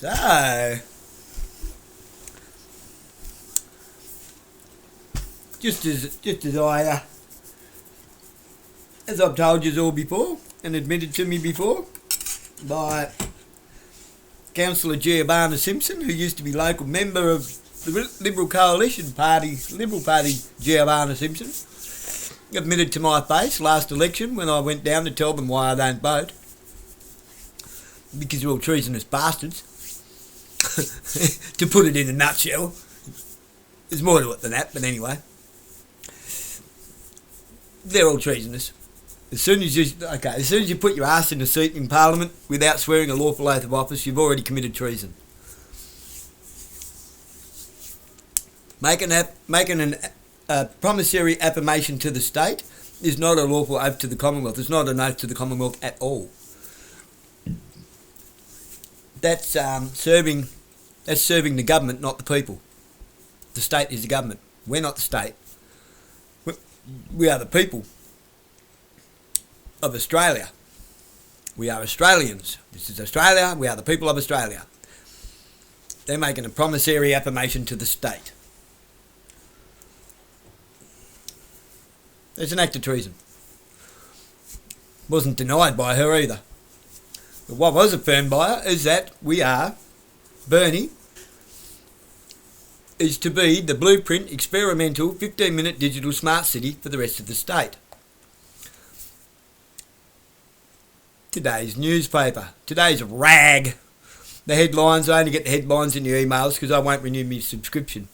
So, just as I've told you all before and admitted to me before by Councillor Giovanna Simpson, who used to be local member of the Liberal Coalition Party, Liberal Party Giovanna Simpson, admitted to my face last election when I went down to tell them why I don't vote. Because they're all treasonous bastards. To put it in a nutshell. There's more to it than that, but anyway. They're all treasonous. As soon as you put your ass in a seat in Parliament without swearing a lawful oath of office, you've already committed treason. Making a promissory affirmation to the state is not a lawful oath to the Commonwealth. It's not an oath to the Commonwealth at all. That's serving the government, not the people. The state is the government. We're not the state. We are the people of Australia. We are Australians. This is Australia. We are the people of Australia. They're making a promissory affirmation to the state. It's an act of treason. Wasn't denied by her either. But what was affirmed by her is that Burnie is to be the blueprint experimental 15-minute digital smart city for the rest of the state. Today's newspaper, today's rag. The headlines, I only get the headlines in your emails because I won't renew my subscription.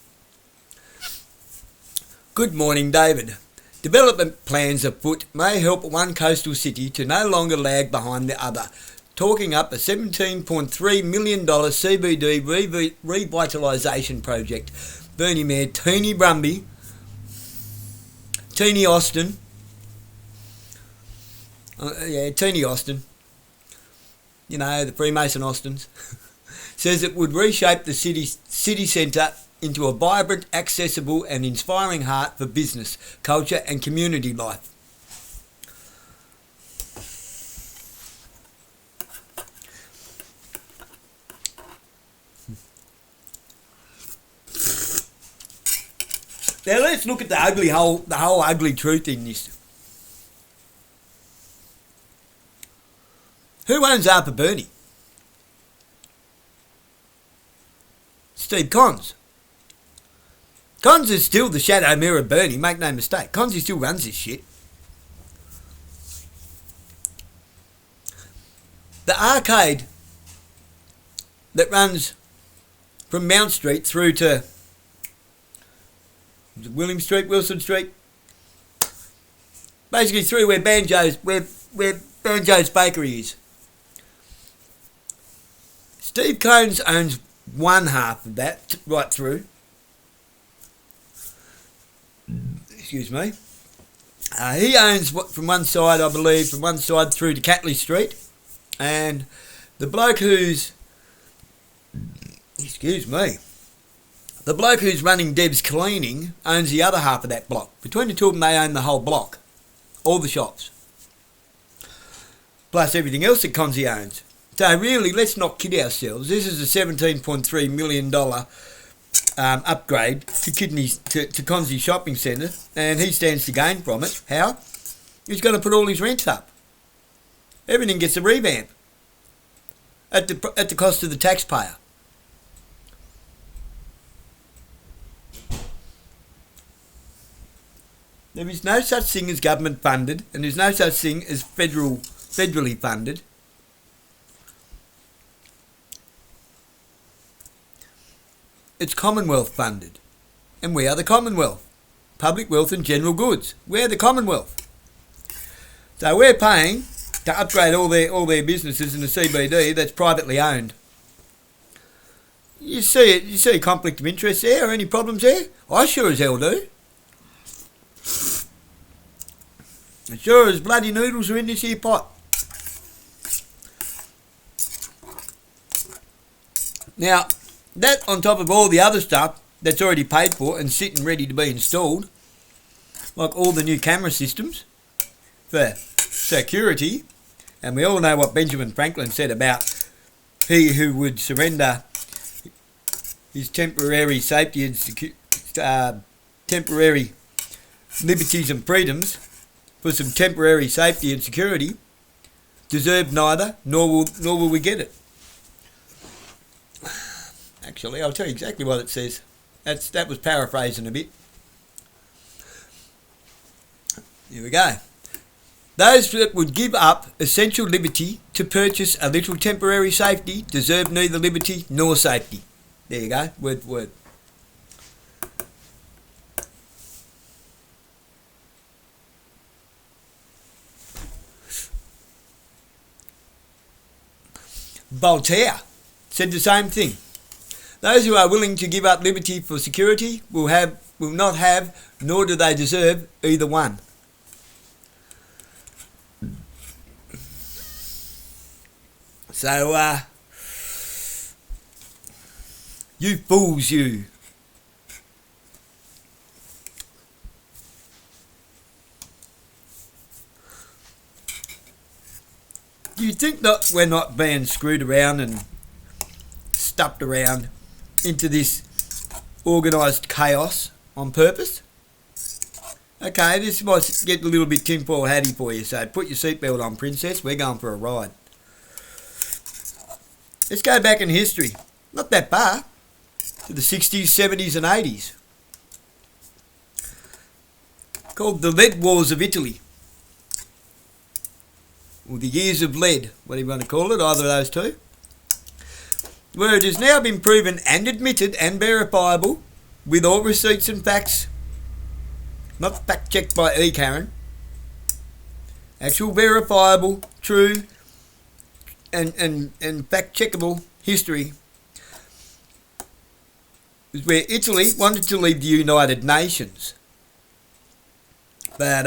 Good morning, David. Development plans afoot may help one coastal city to no longer lag behind the other. Talking up a $17.3 million CBD revitalisation project. Burnie Mayor Teeny Brumby, Teeny Austin, Teeny Austin, you know, the Freemason Austins, says it would reshape the city centre into a vibrant, accessible and inspiring heart for business, culture and community life. Now let's look at the whole ugly truth in this. Who owns half of Burnie? Steve Kons. Kons is still the shadow mirror of Burnie, make no mistake. Kons still runs this shit. The arcade that runs from Mount Street through to William Street, Wilson Street, basically through where Banjo's bakery is. Steve Kons owns one half of that right through. Excuse me. He owns from one side, I believe, from one side through to Catley Street, and the bloke who's running Deb's Cleaning owns the other half of that block. Between the two of them, they own the whole block, all the shops, plus everything else that Konzi owns. So really, let's not kid ourselves. This is a $17.3 million upgrade to Konzi Shopping Centre, and he stands to gain from it. How? He's going to put all his rents up. Everything gets a revamp at the cost of the taxpayer. There is no such thing as government funded, and there's no such thing as federally funded. It's Commonwealth funded, and we are the Commonwealth. Public wealth and general goods. We're the Commonwealth. So we're paying to upgrade all their businesses in the CBD that's privately owned. You see it. You see a conflict of interest there? Any problems there? I sure as hell do. As sure as bloody noodles are in this here pot. Now, that on top of all the other stuff that's already paid for and sitting ready to be installed, like all the new camera systems for security, and we all know what Benjamin Franklin said about he who would surrender his temporary safety and temporary liberties and freedoms for some temporary safety and security deserve neither, nor will we get it. Actually, I'll tell you exactly what it says. That was paraphrasing a bit. Here we go. Those that would give up essential liberty to purchase a little temporary safety deserve neither liberty nor safety. There you go, word for word. Voltaire said the same thing. Those who are willing to give up liberty for security will not have, nor do they deserve, either one. So, you fools, you. You think that we're not being screwed around and stuffed around into this organised chaos on purpose? Okay, this might get a little bit tinfoil hatty for you, so put your seatbelt on, princess, we're going for a ride. Let's go back in history, not that far, to the 60s, 70s and 80s. Called the Lead Wars of Italy. Or the Years of Lead, whatever you want to call it, either of those two. Where it has now been proven and admitted and verifiable with all receipts and facts, not fact checked by E. Karen, actual verifiable, true and fact checkable history, is where Italy wanted to leave the United Nations. But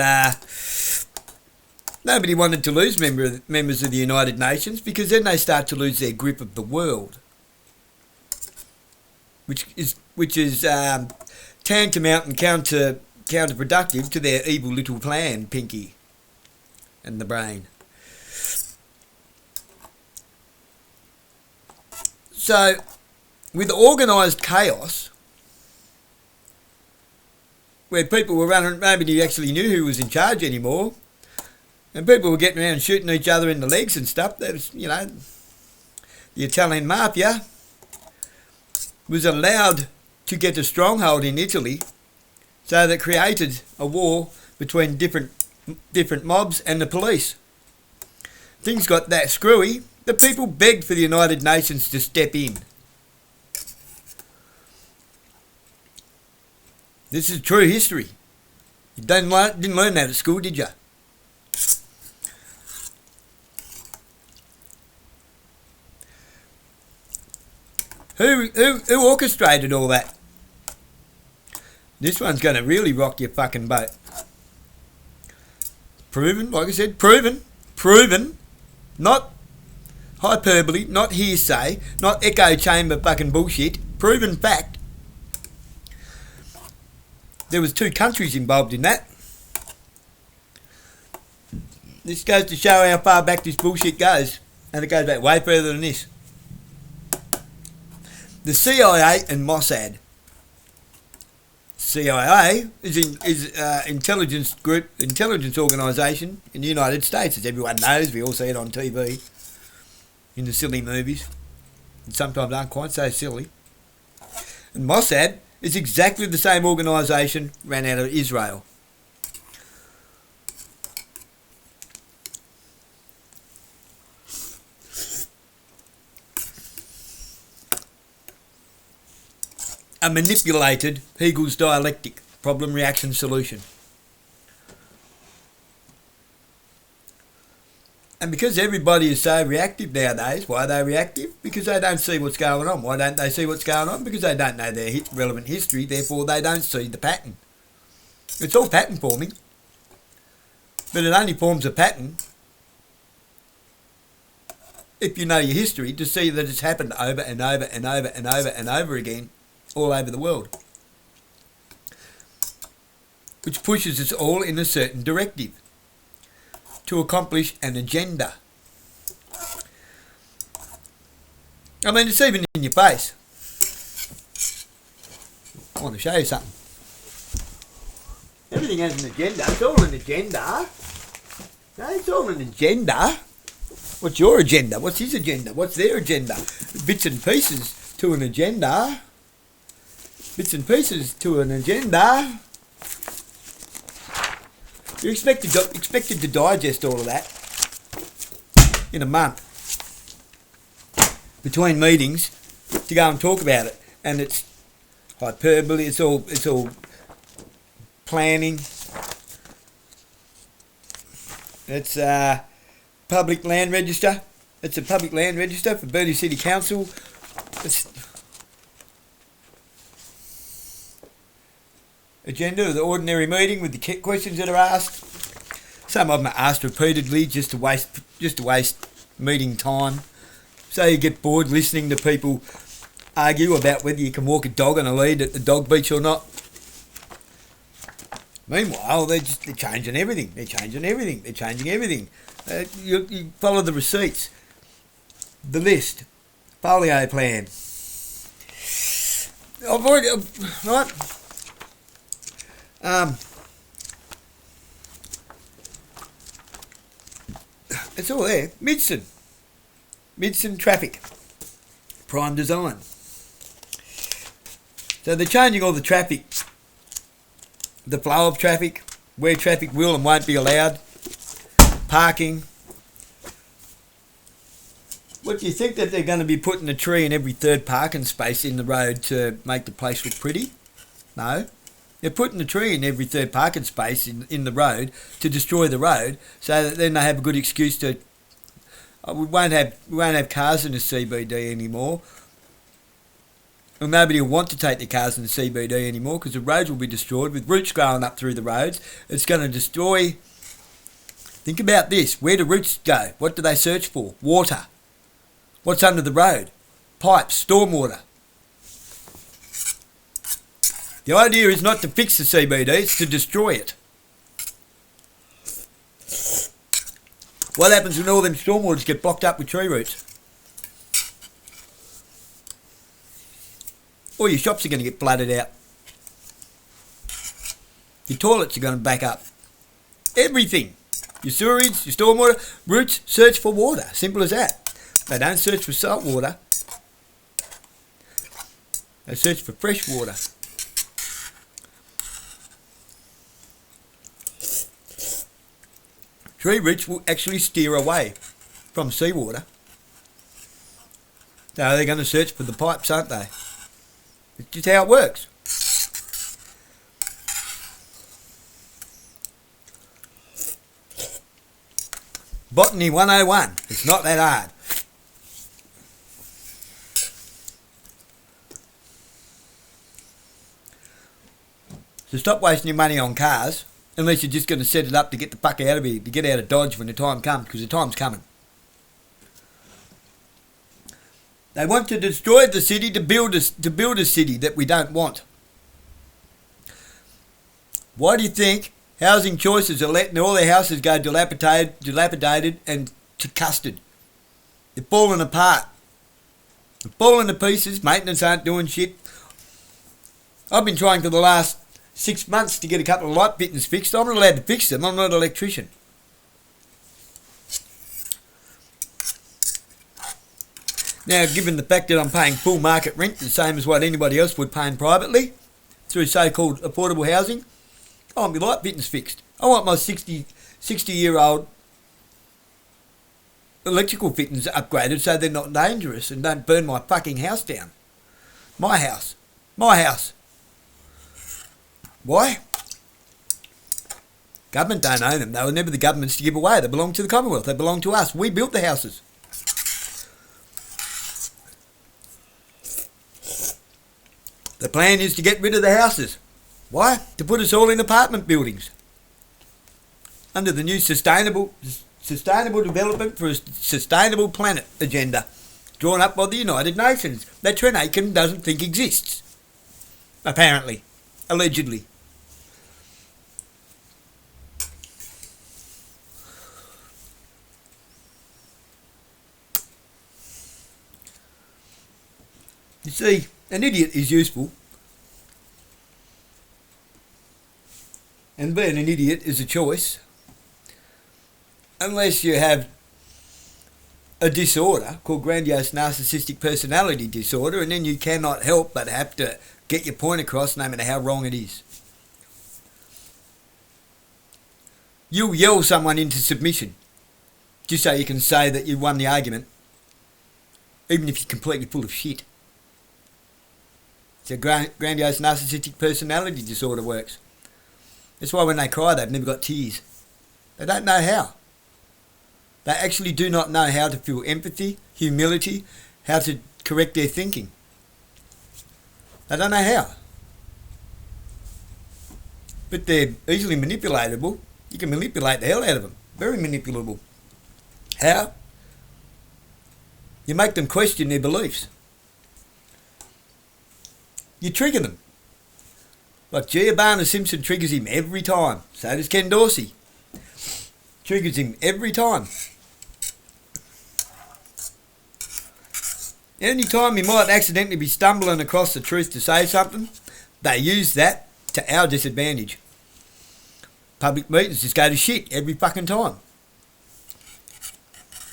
nobody wanted to lose members of the United Nations, because then they start to lose their grip of the world, which is tantamount and counterproductive to their evil little plan, Pinky and the Brain. So, with organised chaos, where people were running, nobody actually knew who was in charge anymore, and people were getting around shooting each other in the legs and stuff. That was, the Italian mafia was allowed to get a stronghold in Italy, so that created a war between different mobs and the police. Things got that screwy, the people begged for the United Nations to step in. This is true history. You didn't learn that at school, did you? Who orchestrated all that? This one's going to really rock your fucking boat. Proven, like I said, proven, not hyperbole, not hearsay, not echo chamber fucking bullshit, proven fact. There was 2 countries involved in that. This goes to show how far back this bullshit goes, and it goes back way further than this. The CIA and Mossad. CIA is intelligence organisation in the United States, as everyone knows. We all see it on TV, in the silly movies, and sometimes aren't quite so silly. And Mossad is exactly the same organisation ran out of Israel. A manipulated Hegel's dialectic, problem, reaction, solution. And because everybody is so reactive nowadays, why are they reactive? Because they don't see what's going on. Why don't they see what's going on? Because they don't know their relevant history, therefore they don't see the pattern. It's all pattern forming. But it only forms a pattern if you know your history, to see that it's happened over and over and over and over and over again all over the world, which pushes us all in a certain directive to accomplish an agenda. I mean, it's even in your face. I want to show you something. Everything has an agenda. It's all an agenda. No, it's all an agenda. What's your agenda? What's his agenda? What's their agenda? Bits and pieces to an agenda. Bits and pieces to an agenda. You're expected to digest all of that in a month between meetings to go and talk about it, and it's hyperbole. It's all planning. It's public land register. It's a public land register for Burnie City Council. It's agenda of the ordinary meeting with the questions that are asked. Some of them are asked repeatedly just to waste meeting time. So you get bored listening to people argue about whether you can walk a dog on a lead at the dog beach or not. Meanwhile, they're changing everything. They're changing everything. You follow the receipts, the list, folio plan. I've already right. It's all there. Midson traffic. Prime design. So they're changing all the traffic, the flow of traffic, where traffic will and won't be allowed, parking. What do you think, that they're going to be putting a tree in every third parking space in the road to make the place look pretty? No. They're putting a tree in every third parking space in the road to destroy the road, so that then they have a good excuse to. We won't have cars in the CBD anymore. Well, nobody will want to take their cars in the CBD anymore because the roads will be destroyed with roots growing up through the roads. It's going to destroy. Think about this. Where do roots go? What do they search for? Water. What's under the road? Pipes, stormwater. The idea is not to fix the CBD, it's to destroy it. What happens when all them stormwaters get blocked up with tree roots? All your shops are going to get flooded out. Your toilets are going to back up. Everything. Your sewerage, your stormwater, roots search for water. Simple as that. They don't search for salt water. They search for fresh water. Tree roots will actually steer away from seawater. So they're going to search for the pipes, aren't they? It's just how it works. Botany 101. It's not that hard. So stop wasting your money on cars, unless you're just going to set it up to get the fuck out of here, to get out of Dodge when the time comes, because the time's coming. They want to destroy the city to build a city that we don't want. Why do you think housing choices are letting all their houses go dilapidated and to custard? They're falling apart. They're falling to pieces. Maintenance aren't doing shit. I've been trying for the last 6 months to get a couple of light fittings fixed. I'm not allowed to fix them. I'm not an electrician. Now, given the fact that I'm paying full market rent, the same as what anybody else would paying privately, through so-called affordable housing, I want my light fittings fixed. I want my 60-year-old electrical fittings upgraded so they're not dangerous and don't burn my fucking house down. My house. Why? Government don't own them. They were never the government's to give away. They belong to the Commonwealth. They belong to us. We built the houses. The plan is to get rid of the houses. Why? To put us all in apartment buildings. Under the new sustainable development for a sustainable planet agenda drawn up by the United Nations that Trent Aiken doesn't think exists. Apparently. Allegedly. You see, an idiot is useful, and being an idiot is a choice, unless you have a disorder called grandiose narcissistic personality disorder, and then you cannot help but have to get your point across no matter how wrong it is. You'll yell someone into submission just so you can say that you won the argument, even if you're completely full of shit. So grandiose narcissistic personality disorder works. That's why when they cry, they've never got tears. They don't know how. They actually do not know how to feel empathy, humility, how to correct their thinking. They don't know how. But they're easily manipulatable. You can manipulate the hell out of them. Very manipulable. How? You make them question their beliefs. You trigger them. Like Giovanna Simpson triggers him every time. So does Ken Dorsey. Triggers him every time. Any time he might accidentally be stumbling across the truth to say something, they use that to our disadvantage. Public meetings just go to shit every fucking time.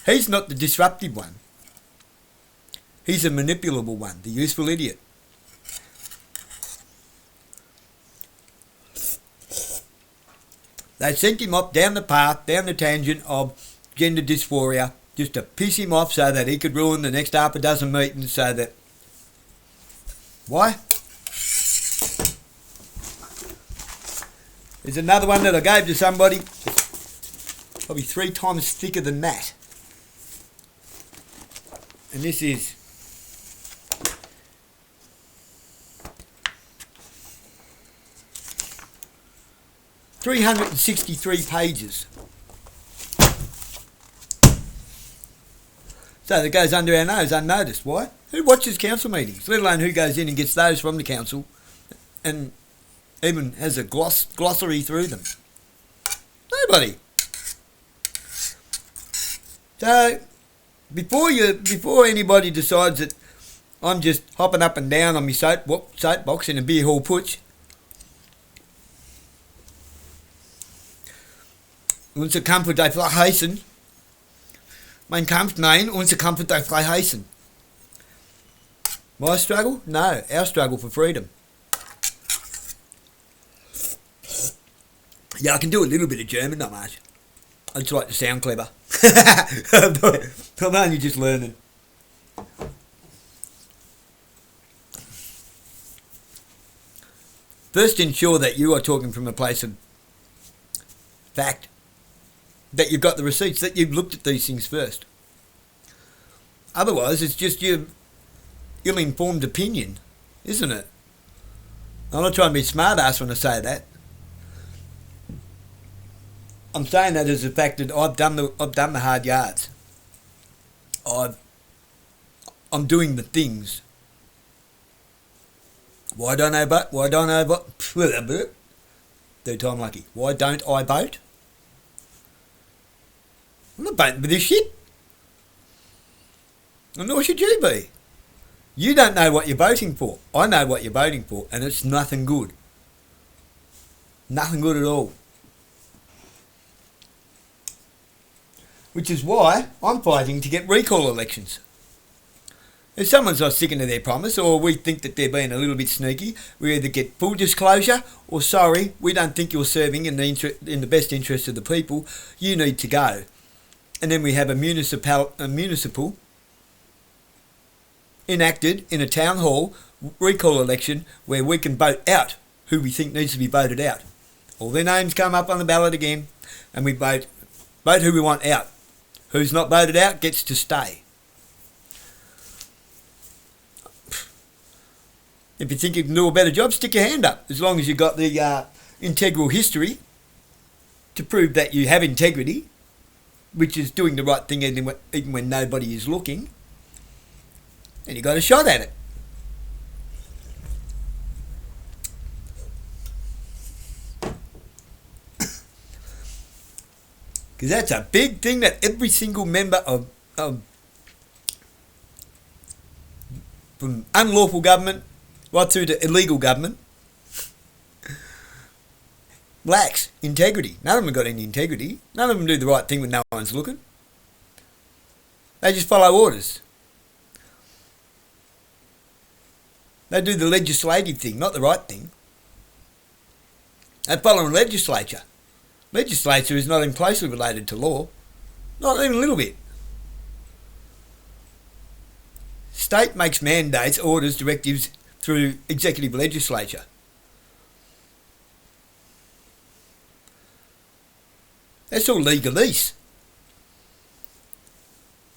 He's not the disruptive one. He's a manipulable one, the useful idiot. They sent him up down the path, down the tangent of gender dysphoria, just to piss him off so that he could ruin the next half a dozen meetings so that... Why? There's another one that I gave to somebody, probably 3 times thicker than that. And this is... ...363 pages. So that goes under our nose unnoticed. Why? Who watches council meetings? Let alone who goes in and gets those from the council and even has a glossary through them. Nobody. So before anybody decides that I'm just hopping up and down on my soapbox in a beer hall putsch, unser Kampf wird einfach heißen. Mein Kampf, nein, unser Kampf wird frei heißen. My struggle? No, our struggle for freedom. Yeah, I can do a little bit of German, not much. I just like to sound clever. I'm only just learning. First, ensure that you are talking from a place of fact. That you've got the receipts, that you've looked at these things first. Otherwise, it's just your ill-informed opinion, isn't it? I'm not trying to be smart ass when I say that. I'm saying that as a fact that I've done the hard yards. I'm doing the things. Why don't I vote? Third time lucky. Why don't I vote? I'm not voting for this shit. And nor should you be. You don't know what you're voting for. I know what you're voting for, and it's nothing good. Nothing good at all. Which is why I'm fighting to get recall elections. If someone's not sticking to their promise, or we think that they're being a little bit sneaky, we either get full disclosure, or sorry, we don't think you're serving in the best interest of the people, you need to go. And then we have a municipal enacted in a town hall recall election where we can vote out who we think needs to be voted out. All their names come up on the ballot again, and we vote who we want out. Who's not voted out gets to stay. If you think you can do a better job, stick your hand up, as long as you've got the integral history to prove that you have integrity, which is doing the right thing even when nobody is looking, and you got a shot at it. Because that's a big thing that every single member of from unlawful government right through to illegal government, lacks integrity. None of them have got any integrity. None of them do the right thing when no one's looking. They just follow orders. They do the legislative thing, not the right thing. They follow a legislature. Legislature is not even closely related to law. Not even a little bit. State makes mandates, orders, directives through executive legislature. That's all legalese.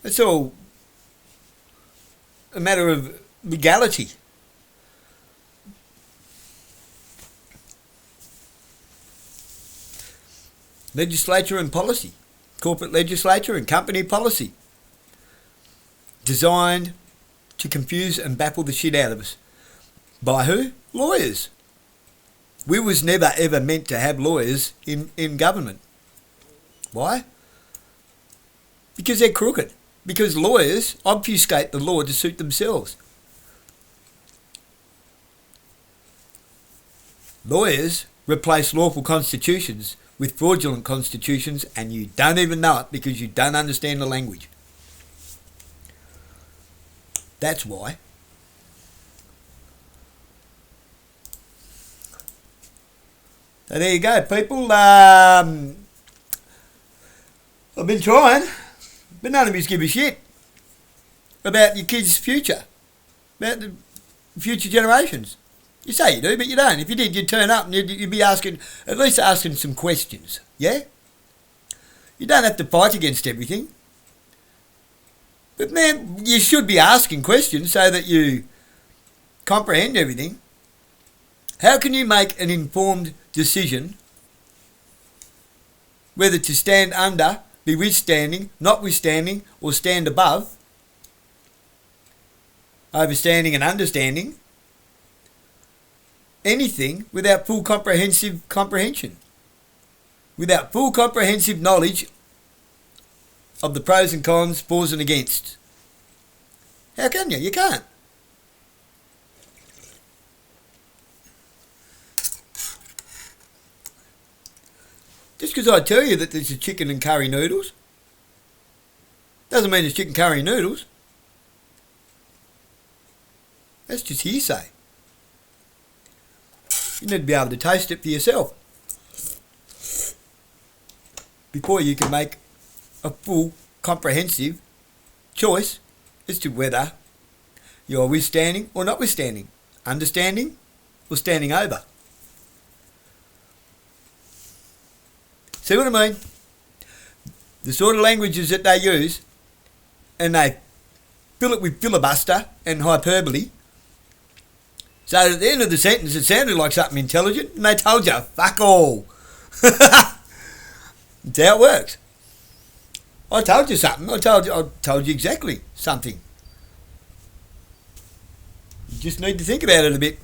That's all a matter of legality. Legislature and policy. Corporate legislature and company policy. Designed to confuse and baffle the shit out of us. By who? Lawyers. We was never ever meant to have lawyers in government. Why? Because they're crooked. Because lawyers obfuscate the law to suit themselves. Lawyers replace lawful constitutions with fraudulent constitutions, and you don't even know it because you don't understand the language. That's why. So there you go, people. I've been trying, but none of you give a shit about your kids' future, about the future generations. You say you do, but you don't. If you did, you'd turn up and you'd be asking, at least asking some questions, yeah? You don't have to fight against everything. But man, you should be asking questions so that you comprehend everything. How can you make an informed decision whether to stand under, be withstanding, notwithstanding, or stand above, overstanding and understanding, anything without full comprehension, without full comprehensive knowledge of the pros and cons, fors and against? How can you? You can't. Just because I tell you that there's a chicken and curry noodles doesn't mean it's chicken curry noodles. That's just hearsay. You need to be able to taste it for yourself before you can make a full, comprehensive choice as to whether you're withstanding or not withstanding, understanding or standing over. See what I mean? The sort of languages that they use, and they fill it with filibuster and hyperbole, so at the end of the sentence it sounded like something intelligent, and they told you, fuck all. That's how it works. I told you something. I told you exactly something. You just need to think about it a bit.